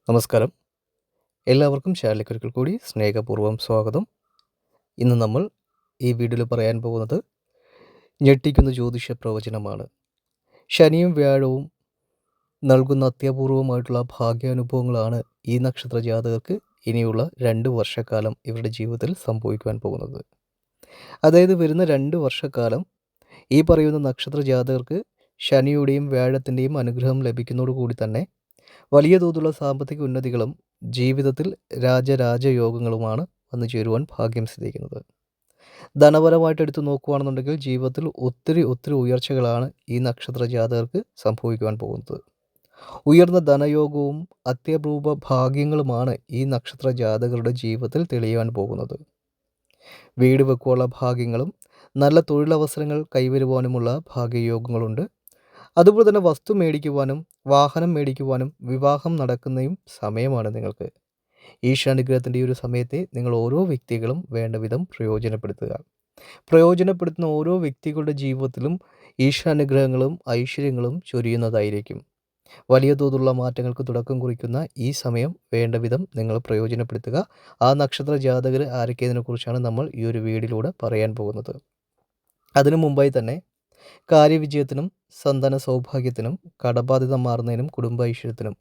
നമസ്കാരം. എല്ലാവർക്കും ചാനലിലേക്ക് ഒരിക്കൽ കൂടി സ്നേഹപൂർവ്വം സ്വാഗതം. ഇന്ന് നമ്മൾ ഈ വീഡിയോയിൽ പറയാൻ പോകുന്നത് ഞെട്ടിക്കുന്ന ജ്യോതിഷ പ്രവചനമാണ്. ശനിയും വ്യാഴവും നൽകുന്ന അത്യപൂർവമായിട്ടുള്ള ഭാഗ്യാനുഭവങ്ങളാണ് ഈ നക്ഷത്ര ജാതകർക്ക് ഇനിയുള്ള 2 വർഷക്കാലം ഇവരുടെ ജീവിതത്തിൽ സംഭവിക്കുവാൻ പോകുന്നത്. അതായത് വരുന്ന 2 വർഷക്കാലം ഈ പറയുന്ന നക്ഷത്ര ജാതകർക്ക് ശനിയുടെയും വ്യാഴത്തിൻ്റെയും അനുഗ്രഹം ലഭിക്കുന്നതോടുകൂടി തന്നെ വലിയ തോതിലുള്ള സാമ്പത്തിക ഉന്നതികളും ജീവിതത്തിൽ രാജയോഗങ്ങളുമാണ് വന്നു ചേരുവാൻ ഭാഗ്യം സിദ്ധിക്കുന്നത്. ധനപരമായിട്ട് എടുത്തു നോക്കുകയാണെന്നുണ്ടെങ്കിൽ ജീവിതത്തിൽ ഒത്തിരി ഉയർച്ചകളാണ് ഈ നക്ഷത്ര ജാതകർക്ക് സംഭവിക്കുവാൻ പോകുന്നത്. ഉയർന്ന ധനയോഗവും അത്യപൂർവ ഭാഗ്യങ്ങളുമാണ് ഈ നക്ഷത്ര ജാതകരുടെ ജീവിതത്തിൽ തെളിയുവാൻ പോകുന്നത്. വീട് വെക്കുവാനുള്ള ഭാഗ്യങ്ങളും നല്ല തൊഴിലവസരങ്ങൾ കൈവരുവാനുമുള്ള ഭാഗ്യയോഗങ്ങളുണ്ട്. അതുപോലെ തന്നെ വസ്തു മേടിക്കുവാനും വാഹനം മേടിക്കുവാനും വിവാഹം നടക്കുന്നതും സമയമാണ് നിങ്ങൾക്ക്. ഈശ്വരാനുഗ്രഹത്തിൻ്റെ ഈ ഒരു സമയത്തെ നിങ്ങൾ ഓരോ വ്യക്തികളും വേണ്ട വിധം പ്രയോജനപ്പെടുത്തുന്ന ഓരോ വ്യക്തികളുടെ ജീവിതത്തിലും ഈശ്വരാനുഗ്രഹങ്ങളും ഐശ്വര്യങ്ങളും ചൊരിയുന്നതായിരിക്കും. വലിയ തോതിലുള്ള മാറ്റങ്ങൾക്ക് തുടക്കം കുറിക്കുന്ന ഈ സമയം വേണ്ട വിധം നിങ്ങൾ പ്രയോജനപ്പെടുത്തുക. ആ നക്ഷത്ര ജാതകർ ആരൊക്കെയതിനെക്കുറിച്ചാണ് നമ്മൾ ഈ ഒരു വീഡിയോയിലൂടെ പറയാൻ പോകുന്നത്. അതിനു മുമ്പായി തന്നെ കാര്യവിജയത്തിനും സന്താന സൗഭാഗ്യത്തിനും കടബാധ്യത മാറുന്നതിനും കുടുംബ ഐശ്വര്യത്തിനും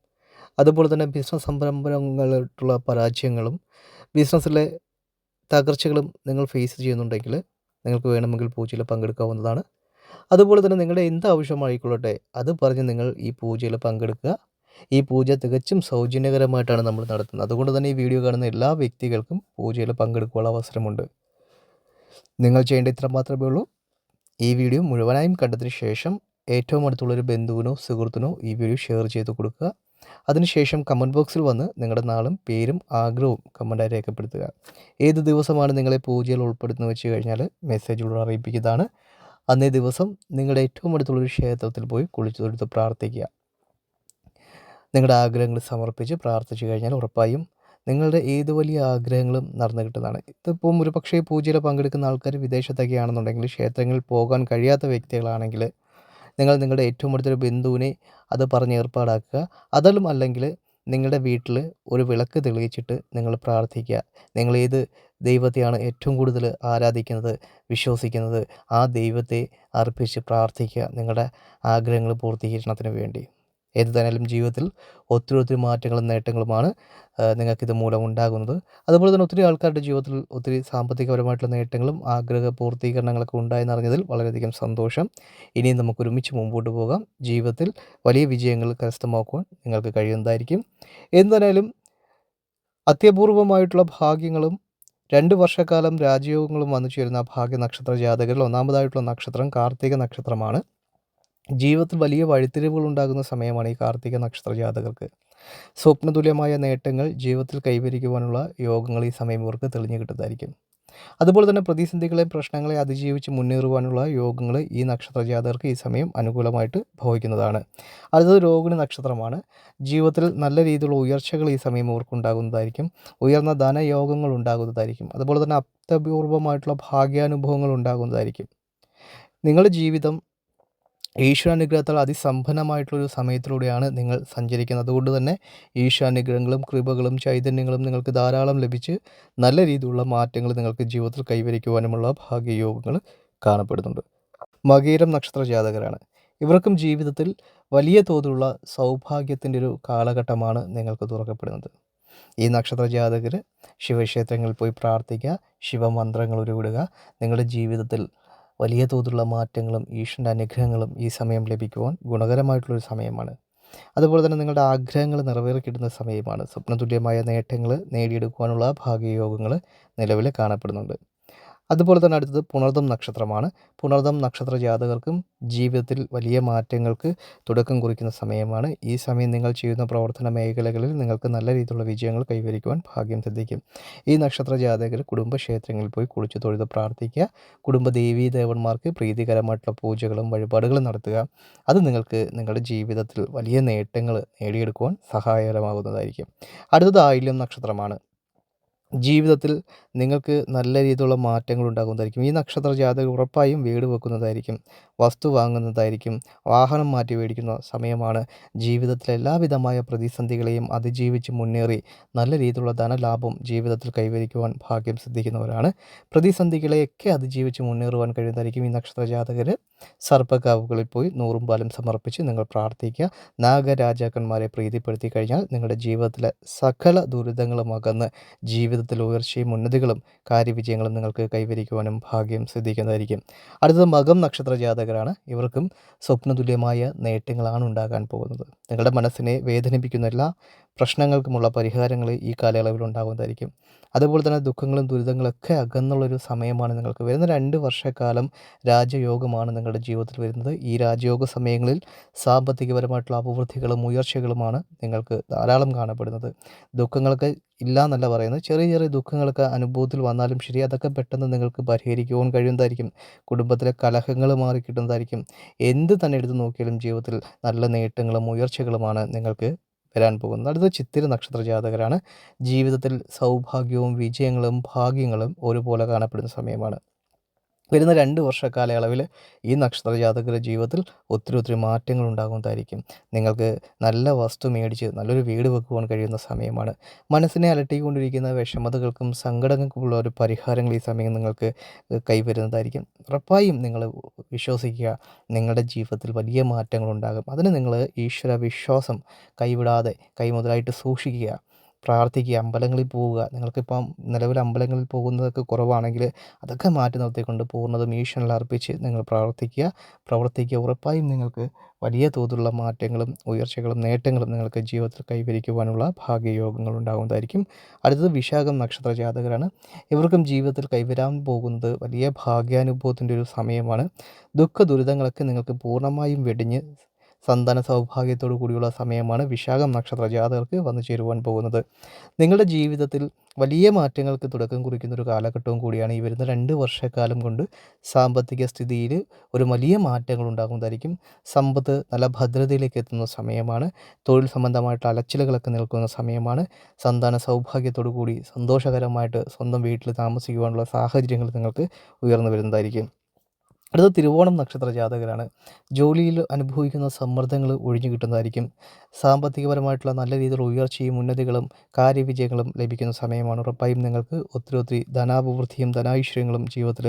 അതുപോലെ തന്നെ ബിസിനസ് സംരംഭങ്ങളായിട്ടുള്ള പരാജയങ്ങളും ബിസിനസ്സിലെ തകർച്ചകളും നിങ്ങൾ ഫേസ് ചെയ്യുന്നുണ്ടെങ്കിൽ നിങ്ങൾക്ക് വേണമെങ്കിൽ പൂജയിൽ പങ്കെടുക്കാവുന്നതാണ്. അതുപോലെ തന്നെ നിങ്ങളുടെ എന്ത് ആവശ്യമായിക്കൊള്ളട്ടെ അത് പറഞ്ഞ് നിങ്ങൾ ഈ പൂജയിൽ പങ്കെടുക്കുക. ഈ പൂജ തികച്ചും സൗജന്യകരമായിട്ടാണ് നമ്മൾ നടത്തുന്നത്. അതുകൊണ്ട് തന്നെ ഈ വീഡിയോ കാണുന്ന എല്ലാ വ്യക്തികൾക്കും പൂജയിൽ പങ്കെടുക്കാനുള്ള അവസരമുണ്ട്. നിങ്ങൾ ചെയ്യേണ്ട ഇത്ര മാത്രമേ ഉള്ളൂ. ഈ വീഡിയോ മുഴുവനായും കണ്ടതിന് ശേഷം ഏറ്റവും അടുത്തുള്ളൊരു ബന്ധുവിനോ സുഹൃത്തിനോ ഈ വീഡിയോ ഷെയർ ചെയ്ത് കൊടുക്കുക. അതിനുശേഷം കമൻറ്റ് ബോക്സിൽ വന്ന് നിങ്ങളുടെ നാളും പേരും ആഗ്രഹവും കമൻറ്റായി രേഖപ്പെടുത്തുക. ഏത് ദിവസമാണ് നിങ്ങളെ പൂജയിൽ ഉൾപ്പെടുത്തുന്നത് വെച്ച് കഴിഞ്ഞാൽ മെസ്സേജിലൂടെ അറിയിപ്പിക്കുന്നതാണ്. അന്നേ ദിവസം നിങ്ങളുടെ ഏറ്റവും അടുത്തുള്ളൊരു ക്ഷേത്രത്തിൽ പോയി കുളിച്ചു തൊഴുത് പ്രാർത്ഥിക്കുക. നിങ്ങളുടെ ആഗ്രഹങ്ങൾ സമർപ്പിച്ച് പ്രാർത്ഥിച്ചു കഴിഞ്ഞാൽ ഉറപ്പായും നിങ്ങളുടെ ഏത് വലിയ ആഗ്രഹങ്ങളും നടന്നു കിട്ടുന്നതാണ്. ഇതിപ്പം ഒരു പക്ഷേ പൂജയിൽ പങ്കെടുക്കുന്ന ആൾക്കാർ വിദേശത്തൊക്കെ ആണെന്നുണ്ടെങ്കിൽ ക്ഷേത്രങ്ങളിൽ പോകാൻ കഴിയാത്ത വ്യക്തികളാണെങ്കിൽ നിങ്ങളുടെ ഏറ്റവും അടുത്തൊരു ബന്ധുവിനെ അത് പറഞ്ഞ് ഏർപ്പാടാക്കുക. അതിലും അല്ലെങ്കിൽ നിങ്ങളുടെ വീട്ടിൽ ഒരു വിളക്ക് തെളിയിച്ചിട്ട് നിങ്ങൾ പ്രാർത്ഥിക്കുക. നിങ്ങൾ ഏത് ദൈവത്തെയാണ് ഏറ്റവും കൂടുതൽ ആരാധിക്കുന്നത് വിശ്വസിക്കുന്നത് ആ ദൈവത്തെ അർപ്പിച്ച് പ്രാർത്ഥിക്കുക നിങ്ങളുടെ ആഗ്രഹങ്ങൾ പൂർത്തീകരണത്തിന് വേണ്ടി. ഏത് തന്നെയാലും ജീവിതത്തിൽ ഒത്തിരി മാറ്റങ്ങളും നേട്ടങ്ങളുമാണ് നിങ്ങൾക്കിത് മൂലം ഉണ്ടാകുന്നത്. അതുപോലെ തന്നെ ഒത്തിരി ആൾക്കാരുടെ ജീവിതത്തിൽ ഒത്തിരി സാമ്പത്തികപരമായിട്ടുള്ള നേട്ടങ്ങളും ആഗ്രഹ പൂർത്തീകരണങ്ങളൊക്കെ ഉണ്ടായെന്നറിഞ്ഞതിൽ വളരെയധികം സന്തോഷം. ഇനിയും നമുക്ക് ഒരുമിച്ച് മുമ്പോട്ട് പോകാം. ജീവിതത്തിൽ വലിയ വിജയങ്ങൾ കരസ്ഥമാക്കുവാൻ നിങ്ങൾക്ക് കഴിയുന്നതായിരിക്കും. എന്തായാലും അത്യപൂർവമായിട്ടുള്ള ഭാഗ്യങ്ങളും 2 വർഷക്കാലം രാജയോഗങ്ങളും വന്നു ചേരുന്ന ഭാഗ്യ നക്ഷത്ര ജാതകരിൽ ഒന്നാമതായിട്ടുള്ള നക്ഷത്രം കാർത്തിക നക്ഷത്രമാണ്. ജീവിതത്തിൽ വലിയ വഴിത്തിരിവുകൾ ഉണ്ടാകുന്ന സമയമാണ് ഈ കാർത്തിക നക്ഷത്ര ജാതകർക്ക്. സ്വപ്നതുല്യമായ നേട്ടങ്ങൾ ജീവിതത്തിൽ കൈവരിക്കുവാനുള്ള യോഗങ്ങൾ ഈ സമയം ഇവർക്ക് തെളിഞ്ഞു കിട്ടുന്നതായിരിക്കും. അതുപോലെ തന്നെ പ്രതിസന്ധികളെയും പ്രശ്നങ്ങളെ അതിജീവിച്ച് മുന്നേറുവാനുള്ള യോഗങ്ങൾ ഈ നക്ഷത്ര ജാതകർക്ക് ഈ സമയം അനുകൂലമായിട്ട് ഭവിക്കുന്നതാണ്. അടുത്തത് രോഹിണി നക്ഷത്രമാണ്. ജീവിതത്തിൽ നല്ല രീതിയിലുള്ള ഉയർച്ചകൾ ഈ സമയം ഇവർക്കുണ്ടാകുന്നതായിരിക്കും. ഉയർന്ന ധനയോഗങ്ങൾ ഉണ്ടാകുന്നതായിരിക്കും. അതുപോലെ തന്നെ അത്യപൂർവമായിട്ടുള്ള ഭാഗ്യാനുഭവങ്ങൾ ഉണ്ടാകുന്നതായിരിക്കും. നിങ്ങളുടെ ജീവിതം ഈശ്വരാനുഗ്രഹത്താൽ അതിസമ്പന്നമായിട്ടുള്ളൊരു സമയത്തിലൂടെയാണ് നിങ്ങൾ സഞ്ചരിക്കുന്നത്. അതുകൊണ്ട് തന്നെ ഈശ്വരാനുഗ്രഹങ്ങളും കൃപകളും ചൈതന്യങ്ങളും നിങ്ങൾക്ക് ധാരാളം ലഭിച്ച് നല്ല രീതിയിലുള്ള മാറ്റങ്ങൾ നിങ്ങൾക്ക് ജീവിതത്തിൽ കൈവരിക്കുവാനുമുള്ള ഭാഗ്യയോഗങ്ങൾ കാണപ്പെടുന്നുണ്ട്. മകീരം നക്ഷത്ര ജാതകരാണ്. ഇവർക്കും ജീവിതത്തിൽ വലിയ തോതിലുള്ള സൗഭാഗ്യത്തിൻ്റെ ഒരു കാലഘട്ടമാണ് നിങ്ങൾക്ക് തുറക്കപ്പെടുന്നത്. ഈ നക്ഷത്ര ജാതകർ ശിവക്ഷേത്രങ്ങളിൽ പോയി പ്രാർത്ഥിക്കുക, ശിവമന്ത്രങ്ങൾ ഉരുവിടുക. നിങ്ങളുടെ ജീവിതത്തിൽ വലിയ തോതിലുള്ള മാറ്റങ്ങളും ഈശ്വരൻ്റെ അനുഗ്രഹങ്ങളും ഈ സമയം ലഭിക്കുവാൻ ഗുണകരമായിട്ടുള്ളൊരു സമയമാണ്. അതുപോലെ തന്നെ നിങ്ങളുടെ ആഗ്രഹങ്ങൾ നിറവേറിക്കിട്ടുന്ന സമയമാണ്. സ്വപ്നതുല്യമായ നേട്ടങ്ങൾ നേടിയെടുക്കുവാനുള്ള ഭാഗ്യയോഗങ്ങൾ നിലവിൽ കാണപ്പെടുന്നുണ്ട്. അതുപോലെ തന്നെ അടുത്തത് പുണർദം നക്ഷത്രമാണ്. പുണർദം നക്ഷത്ര ജാതകർക്കും ജീവിതത്തിൽ വലിയ മാറ്റങ്ങൾക്ക് തുടക്കം കുറിക്കുന്ന സമയമാണ്. ഈ സമയം നിങ്ങൾ ചെയ്യുന്ന പ്രവർത്തന മേഖലകളിൽ നിങ്ങൾക്ക് നല്ല രീതിയിലുള്ള വിജയങ്ങൾ കൈവരിക്കുവാൻ ഭാഗ്യം സിദ്ധിക്കും. ഈ നക്ഷത്ര ജാതകർ കുടുംബക്ഷേത്രങ്ങളിൽ പോയി കുളിച്ചു തൊഴുത് പ്രാർത്ഥിക്കുക. കുടുംബ ദേവീ ദേവന്മാർക്ക് പ്രീതികരമായിട്ടുള്ള പൂജകളും വഴിപാടുകളും നടത്തുക. അത് നിങ്ങൾക്ക് നിങ്ങളുടെ ജീവിതത്തിൽ വലിയ നേട്ടങ്ങൾ നേടിയെടുക്കുവാൻ സഹായകരമാകുന്നതായിരിക്കും. അടുത്തത് ആയില്യം നക്ഷത്രമാണ്. ജീവിതത്തിൽ നിങ്ങൾക്ക് നല്ല രീതിയിലുള്ള മാറ്റങ്ങൾ ഉണ്ടാകുന്നതായിരിക്കും. ഈ നക്ഷത്ര ജാതകർ ഉറപ്പായും വീട് വെക്കുന്നതായിരിക്കും, വസ്തു വാങ്ങുന്നതായിരിക്കും, വാഹനം മാറ്റി മേടിക്കുന്ന സമയമാണ്. ജീവിതത്തിലെ എല്ലാവിധമായ പ്രതിസന്ധികളെയും അതിജീവിച്ച് മുന്നേറി നല്ല രീതിയിലുള്ള ധനലാഭം ജീവിതത്തിൽ കൈവരിക്കുവാൻ ഭാഗ്യം സിദ്ധിക്കുന്നവരാണ്. പ്രതിസന്ധികളെയൊക്കെ അതിജീവിച്ച് മുന്നേറുവാൻ കഴിയുന്നതായിരിക്കും ഈ നക്ഷത്ര ജാതകർ. സർപ്പക്കാവുകളിൽ പോയി നൂറും പാലും സമർപ്പിച്ച് നിങ്ങൾ പ്രാർത്ഥിക്കുക. നാഗരാജാക്കന്മാരെ പ്രീതിപ്പെടുത്തി കഴിഞ്ഞാൽ നിങ്ങളുടെ ജീവിതത്തിലെ സകല ദുരിതങ്ങളും അകന്ന് ജീവിതത്തിൽ ഉയർച്ചയും ഉന്നതികളും കാര്യവിജയങ്ങളും നിങ്ങൾക്ക് കൈവരിക്കുവാനും ഭാഗ്യം സിദ്ധിക്കുന്നതായിരിക്കും. അടുത്തത് മകം നക്ഷത്ര ജാതകരാണ്. ഇവർക്കും സ്വപ്നതുല്യമായ നേട്ടങ്ങളാണ് ഉണ്ടാകാൻ പോകുന്നത്. നിങ്ങളുടെ മനസ്സിനെ വേദനിപ്പിക്കുന്ന എല്ലാ പ്രശ്നങ്ങൾക്കുമുള്ള പരിഹാരങ്ങൾ ഈ കാലയളവിൽ ഉണ്ടാകുന്നതായിരിക്കും. അതുപോലെ തന്നെ ദുഃഖങ്ങളും ദുരിതങ്ങളൊക്കെ അകന്നുള്ളൊരു സമയമാണ് നിങ്ങൾക്ക് വരുന്ന 2 വർഷക്കാലം രാജയോഗമാണ് നിങ്ങളുടെ ജീവിതത്തിൽ വരുന്നത്. ഈ രാജയോഗ സമയങ്ങളിൽ സാമ്പത്തികപരമായിട്ടുള്ള അഭിവൃദ്ധികളും ഉയർച്ചകളുമാണ് നിങ്ങൾക്ക് ധാരാളം കാണപ്പെടുന്നത്. ദുഃഖങ്ങളൊക്കെ ഇല്ല എന്നല്ല പറയുന്നത്. ചെറിയ ചെറിയ ദുഃഖങ്ങളൊക്കെ അനുഭവത്തിൽ വന്നാലും ശരി, അതൊക്കെ പെട്ടെന്ന് നിങ്ങൾക്ക് പരിഹരിക്കുവാൻ കഴിയുന്നതായിരിക്കും. കുടുംബത്തിലെ കലഹങ്ങൾ മാറിക്കിട്ടുന്നതായിരിക്കും. എന്ത് തന്നെ എടുത്ത് നോക്കിയാലും ജീവിതത്തിൽ നല്ല നേട്ടങ്ങളും ഉയർച്ചകളുമാണ് നിങ്ങൾക്ക് വരാൻ പോകുന്നത്. അടുത്ത ചിത്തിര നക്ഷത്ര ജാതകരാണ്. ജീവിതത്തിൽ സൗഭാഗ്യവും വിജയങ്ങളും ഭാഗ്യങ്ങളും ഒരുപോലെ കാണപ്പെടുന്ന സമയമാണ്. വരുന്ന 2 വർഷ കാലയളവിൽ ഈ നക്ഷത്ര ജാതകരുടെ ജീവിതത്തിൽ ഒത്തിരി ഒത്തിരി മാറ്റങ്ങൾ ഉണ്ടാകുന്നതായിരിക്കും. നിങ്ങൾക്ക് നല്ല വസ്തു മേടിച്ച് നല്ലൊരു വീട് വെക്കുവാൻ കഴിയുന്ന സമയമാണ്. മനസ്സിനെ അലട്ടിക്കൊണ്ടിരിക്കുന്ന വിഷമതകൾക്കും സങ്കടങ്ങൾക്കുമുള്ള ഒരു പരിഹാരങ്ങൾ ഈ സമയം നിങ്ങൾക്ക് കൈവരുന്നതായിരിക്കും. ഉറപ്പായും നിങ്ങൾ വിശ്വസിക്കുക, നിങ്ങളുടെ ജീവിതത്തിൽ വലിയ മാറ്റങ്ങളുണ്ടാകും. അതിന് നിങ്ങൾ ഈശ്വര വിശ്വാസം കൈവിടാതെ കൈമുതലായിട്ട് സൂക്ഷിക്കുക. പ്രാർത്ഥിക്കുക, അമ്പലങ്ങളിൽ പോവുക. നിങ്ങൾക്കിപ്പം നിലവിൽ അമ്പലങ്ങളിൽ പോകുന്നതൊക്കെ കുറവാണെങ്കിൽ അതൊക്കെ മാറ്റി നിർത്തിക്കൊണ്ട് പൂർണ്ണതും ഈശ്വരനിൽ അർപ്പിച്ച് നിങ്ങൾ പ്രാർത്ഥിക്കുക, പ്രവർത്തിക്കുക. ഉറപ്പായും നിങ്ങൾക്ക് വലിയ തോതിലുള്ള മാറ്റങ്ങളും ഉയർച്ചകളും നേട്ടങ്ങളും നിങ്ങൾക്ക് ജീവിതത്തിൽ കൈവരിക്കുവാനുള്ള ഭാഗ്യയോഗങ്ങൾ ഉണ്ടാകുന്നതായിരിക്കും. അടുത്തത് വിശാഖം നക്ഷത്ര ജാതകരാണ്. ഇവർക്കും ജീവിതത്തിൽ കൈവരാൻ പോകുന്നത് വലിയ ഭാഗ്യാനുഭവത്തിൻ്റെ ഒരു സമയമാണ്. ദുഃഖ ദുരിതങ്ങളൊക്കെ നിങ്ങൾക്ക് പൂർണ്ണമായും വെടിഞ്ഞ് സന്താന സൗഭാഗ്യത്തോടു കൂടിയുള്ള സമയമാണ് വിശാഖം നക്ഷത്ര ജാതകർക്ക് വന്നു ചേരുവാൻ പോകുന്നത്. നിങ്ങളുടെ ജീവിതത്തിൽ വലിയ മാറ്റങ്ങൾക്ക് തുടക്കം കുറിക്കുന്ന ഒരു കാലഘട്ടവും കൂടിയാണ് ഈ വരുന്ന 2 വർഷക്കാലം കൊണ്ട്. സാമ്പത്തിക സ്ഥിതിയിൽ ഒരു വലിയ മാറ്റങ്ങൾ ഉണ്ടാകുന്നതായിരിക്കും. സമ്പത്ത് നല്ല ഭദ്രതയിലേക്ക് എത്തുന്ന സമയമാണ്. തൊഴിൽ സംബന്ധമായിട്ടുള്ള അലച്ചിലുകളൊക്കെ നിൽക്കുന്ന സമയമാണ്. സന്താന സൗഭാഗ്യത്തോടു കൂടി സന്തോഷകരമായിട്ട് സ്വന്തം വീട്ടിൽ താമസിക്കുവാനുള്ള സാഹചര്യങ്ങൾ നിങ്ങൾക്ക് ഉയർന്നു വരുന്നതായിരിക്കും. അടുത്ത തിരുവോണം നക്ഷത്ര ജാതകരാണ്. ജോലിയിൽ അനുഭവിക്കുന്ന സമ്മർദ്ദങ്ങൾ ഒഴിഞ്ഞു കിട്ടുന്നതായിരിക്കും. സാമ്പത്തികപരമായിട്ടുള്ള നല്ല രീതിയിലുള്ള ഉയർച്ചയും ഉന്നതികളും കാര്യവിജയങ്ങളും ലഭിക്കുന്ന സമയമാണ്. ഉറപ്പായും നിങ്ങൾക്ക് ഒത്തിരി ഒത്തിരി ധനാഭിവൃദ്ധിയും ധനാഐശ്വര്യങ്ങളും ജീവിതത്തിൽ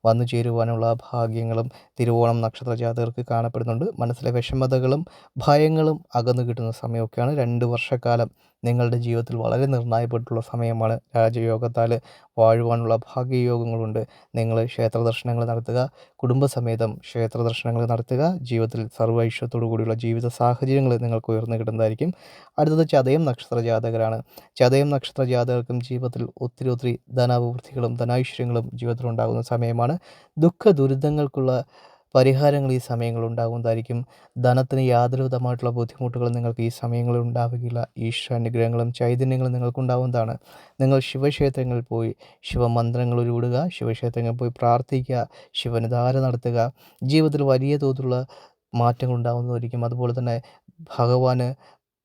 വന്നു ചേരുവാനുള്ള ഭാഗ്യങ്ങളും തിരുവോണം നക്ഷത്ര ജാതകർക്ക് കാണപ്പെടുന്നുണ്ട്. മനസ്സിലെ വിഷമതകളും ഭയങ്ങളും അകന്നു കിട്ടുന്ന സമയമൊക്കെയാണ്. 2 വർഷക്കാലം നിങ്ങളുടെ ജീവിതത്തിൽ വളരെ നിർണായകപ്പെട്ടുള്ള സമയമാണ്. രാജയോഗത്താൽ വാഴുവാനുള്ള ഭാഗ്യയോഗങ്ങളുണ്ട്. നിങ്ങൾ ക്ഷേത്ര ദർശനങ്ങൾ നടത്തുക, കുടുംബസമേതം ക്ഷേത്ര ദർശനങ്ങൾ നടത്തുക. ജീവിതത്തിൽ സർവ്വ ഐശ്വര്യത്തോടു കൂടിയുള്ള ജീവിത സാഹചര്യങ്ങൾ നിങ്ങൾക്ക് ഉയർന്നു കിട്ടുന്നതായിരിക്കും. അടുത്തത് ചതയം നക്ഷത്ര ജാതകരാണ്. ചതയം നക്ഷത്ര ജാതകർക്കും ജീവിതത്തിൽ ഒത്തിരി ഒത്തിരി ധനാഭിവൃദ്ധികളും ധനൈശ്വര്യങ്ങളും ജീവിതത്തിൽ ഉണ്ടാകുന്ന സമയമാണ്. ദുഃഖ ദുരിതങ്ങൾക്കുള്ള പരിഹാരങ്ങൾ ഈ സമയങ്ങളിൽ ഉണ്ടാകുന്നതായിരിക്കും. ധനത്തിന് യാതൊരു വിധമായിട്ടുള്ള ബുദ്ധിമുട്ടുകളും നിങ്ങൾക്ക് ഈ സമയങ്ങളിൽ ഉണ്ടാവുകയില്ല. ഈശ്വരാനുഗ്രഹങ്ങളും ചൈതന്യങ്ങളും നിങ്ങൾക്കുണ്ടാവുന്നതാണ്. നിങ്ങൾ ശിവക്ഷേത്രങ്ങളിൽ പോയി ശിവമന്ത്രങ്ങൾ ഉരുവിടുക, ശിവക്ഷേത്രങ്ങളിൽ പോയി പ്രാർത്ഥിക്കുക, ശിവന് ധാര നടത്തുക. ജീവിതത്തിൽ വലിയ തോതിലുള്ള മാറ്റങ്ങൾ ഉണ്ടാകുന്നതായിരിക്കും. അതുപോലെ തന്നെ ഭഗവാന്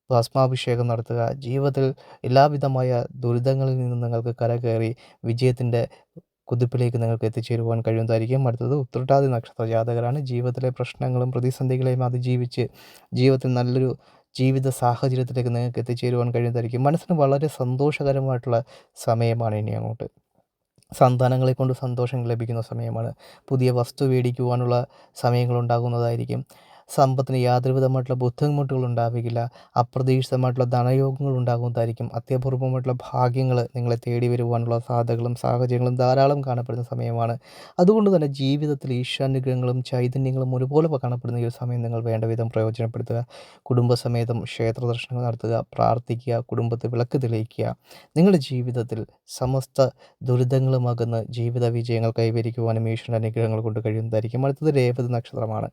ഭസ്മാഭിഷേകം നടത്തുക. ജീവിതത്തിൽ എല്ലാവിധമായ ദുരിതങ്ങളിൽ നിന്നും നിങ്ങൾക്ക് കരകയറി വിജയത്തിൻ്റെ കുതിപ്പിലേക്ക് നിങ്ങൾക്ക് എത്തിച്ചേരുവാൻ കഴിയുന്നതായിരിക്കും. അടുത്തത് ഉത്രട്ടാതി നക്ഷത്ര ജാതകരാണ്. ജീവിതത്തിലെ പ്രശ്നങ്ങളും പ്രതിസന്ധികളെയും അതിജീവിച്ച് ജീവിതത്തിൽ നല്ലൊരു ജീവിത സാഹചര്യത്തിലേക്ക് നിങ്ങൾക്ക് എത്തിച്ചേരുവാൻ കഴിയുന്നതായിരിക്കും. മനസ്സിന് വളരെ സന്തോഷകരമായിട്ടുള്ള സമയമാണ് ഇനി അങ്ങോട്ട്. സന്താനങ്ങളെ കൊണ്ട് സന്തോഷം ലഭിക്കുന്ന സമയമാണ്. പുതിയ വസ്തു മേടിക്കുവാനുള്ള സമയങ്ങളുണ്ടാകുന്നതായിരിക്കും. സമ്പത്തിന് യാതൊരു വിധമായിട്ടുള്ള ബുദ്ധിമുട്ടുകൾ ഉണ്ടാവുകയില്ല. അപ്രതീക്ഷിതമായിട്ടുള്ള ധനയോഗങ്ങൾ ഉണ്ടാകുന്നതായിരിക്കും. അത്യപൂർവമായിട്ടുള്ള ഭാഗ്യങ്ങൾ നിങ്ങളെ തേടി വരുവാനുള്ള സാധ്യതകളും സാഹചര്യങ്ങളും ധാരാളം കാണപ്പെടുന്ന സമയമാണ്. അതുകൊണ്ട് തന്നെ ജീവിതത്തിൽ ഈശ്വരാനുഗ്രഹങ്ങളും ചൈതന്യങ്ങളും ഒരുപോലെ കാണപ്പെടുന്ന ഈ ഒരു സമയം നിങ്ങൾ വേണ്ട വിധം പ്രയോജനപ്പെടുത്തുക. കുടുംബസമേതം ക്ഷേത്ര ദർശനങ്ങൾ നടത്തുക, പ്രാർത്ഥിക്കുക, കുടുംബത്തിൽ വിളക്ക് തെളിയിക്കുക. നിങ്ങളുടെ ജീവിതത്തിൽ സമസ്ത ദുരിതങ്ങളും അകന്ന് ജീവിത വിജയങ്ങൾ കൈവരിക്കുവാനും ഈശ്വരൻ്റെ അനുഗ്രഹങ്ങൾ കൊണ്ട് കഴിയുന്നതായിരിക്കും. അടുത്തത് രേവതി നക്ഷത്രമാണ്.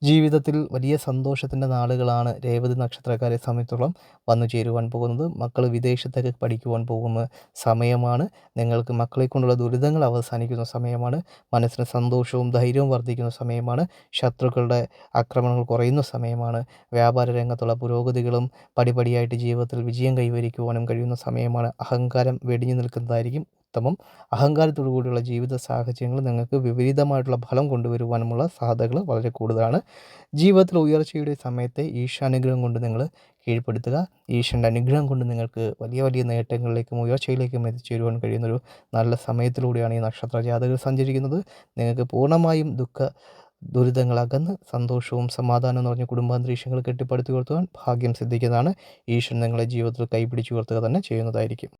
ജീവിതത്തിൽ വലിയ സന്തോഷത്തിൻ്റെ നാളുകളാണ് രേവതി നക്ഷത്രക്കാരെ സംബന്ധിച്ചിടത്തോളം വന്നു ചേരുവാൻ പോകുന്നത്. മക്കൾ വിദേശത്തൊക്കെ പഠിക്കുവാൻ പോകുന്ന സമയമാണ്. നിങ്ങൾക്ക് മക്കളെ കൊണ്ടുള്ള ദുരിതങ്ങൾ അവസാനിക്കുന്ന സമയമാണ്. മനസ്സിന് സന്തോഷവും ധൈര്യവും വർദ്ധിക്കുന്ന സമയമാണ്. ശത്രുക്കളുടെ ആക്രമണങ്ങൾ കുറയുന്ന സമയമാണ്. വ്യാപാര രംഗത്തുള്ള പുരോഗതികളും പടിപടിയായിട്ട് ജീവിതത്തിൽ വിജയം കൈവരിക്കുവാനും കഴിയുന്ന സമയമാണ്. അഹങ്കാരം വെടിഞ്ഞു നിൽക്കുന്നതായിരിക്കും ഉത്തമം. അഹങ്കാരത്തോടു കൂടിയുള്ള ജീവിത സാഹചര്യങ്ങൾ നിങ്ങൾക്ക് വിപരീതമായിട്ടുള്ള ഫലം കൊണ്ടുവരുവാനുമുള്ള സാധ്യതകൾ വളരെ കൂടുതലാണ്. ജീവിതത്തിൽ ഉയർച്ചയുടെ സമയത്തെ ഈശാനുഗ്രഹം കൊണ്ട് നിങ്ങൾ കീഴ്പ്പെടുത്തുക. ഈശ്വരൻ്റെ അനുഗ്രഹം കൊണ്ട് നിങ്ങൾക്ക് വലിയ വലിയ നേട്ടങ്ങളിലേക്കും ഉയർച്ചയിലേക്കും എത്തിച്ചേരുവാൻ കഴിയുന്നൊരു നല്ല സമയത്തിലൂടെയാണ് ഈ നക്ഷത്ര ജാതകർ സഞ്ചരിക്കുന്നത്. നിങ്ങൾക്ക് പൂർണ്ണമായും ദുരിതങ്ങൾ അകന്ന് സന്തോഷവും സമാധാനവും നിറഞ്ഞ കുടുംബാന്തരീക്ഷങ്ങൾ കെട്ടിപ്പടുത്തി ഉയർത്തുവാൻ ഭാഗ്യം സിദ്ധിക്കുന്നതാണ്. ഈശ്വരൻ നിങ്ങളെ ജീവിതത്തിൽ കൈപിടിച്ചുയർത്തുക തന്നെ ചെയ്യുന്നതായിരിക്കും.